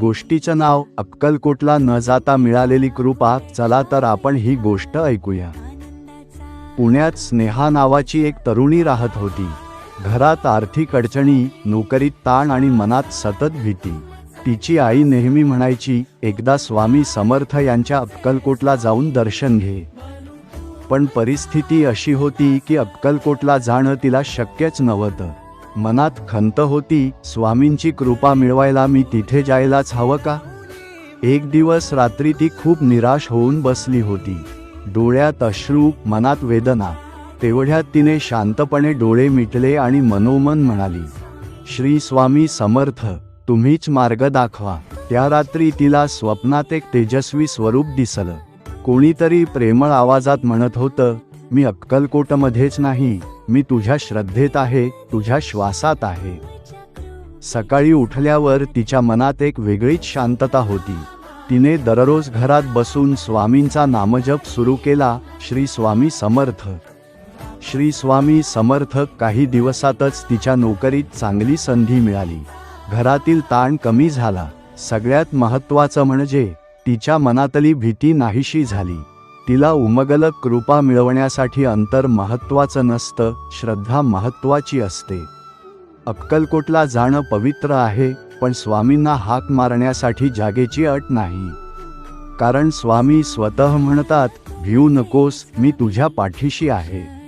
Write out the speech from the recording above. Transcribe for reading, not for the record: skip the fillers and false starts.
गोष्टीचं नाव अक्कलकोटला न जाता मिळालेली कृपा. चला तर आपण ही गोष्ट ऐकूया. पुण्यात स्नेहा नावाची एक तरुणी राहत होती. घरात आर्थिक अडचणी, नोकरीत ताण आणि मनात सतत भीती. तिची आई नेहमी म्हणायची, एकदा स्वामी समर्थ यांच्या अक्कलकोटला जाऊन दर्शन घे. पण परिस्थिती अशी होती की अक्कलकोटला जाणं तिला शक्यच नव्हतं. मनात खंत होती, स्वामींची कृपा मिळवायला मी तिथे जायलाच हवं का? एक दिवस रात्री ती खूप निराश होऊन बसली होती. डोळ्यात अश्रू, मनात वेदना. तेवढ्यात तिने शांतपणे डोळे मिटले आणि मनोमन म्हणाली, श्री स्वामी समर्थ, तुम्हीच मार्ग दाखवा. त्या रात्री तिला स्वप्नात एक तेजस्वी स्वरूप दिसलं. कोणीतरी प्रेमळ आवाजात म्हणत होतं, मी अक्कलकोटमध्येच नाही, मी तुझ्या श्रद्धेत आहे, तुझ्या श्वासात आहे. सकाळी उठल्यावर तिच्या मनात एक वेगळीच शांतता होती. तिने दररोज घरात बसून स्वामींचा नामजप सुरू केला, श्री स्वामी समर्थ, श्री स्वामी समर्थ. काही दिवसातच तिच्या नोकरीत चांगली संधी मिळाली. घरातील ताण कमी झाला. सगळ्यात महत्त्वाचं म्हणजे तिच्या मनातली भीती नाहीशी झाली. तिला उमगलं, कृपा मिळवण्यासाठी अंतर महत्त्वाचं नसतं, श्रद्धा महत्त्वाची असते. अक्कलकोटला जाणं पवित्र आहे, पण स्वामींना हाक मारण्यासाठी जागेची अट नाही. कारण स्वामी स्वतः म्हणतात, भिऊ नकोस, मी तुझ्या पाठीशी आहे.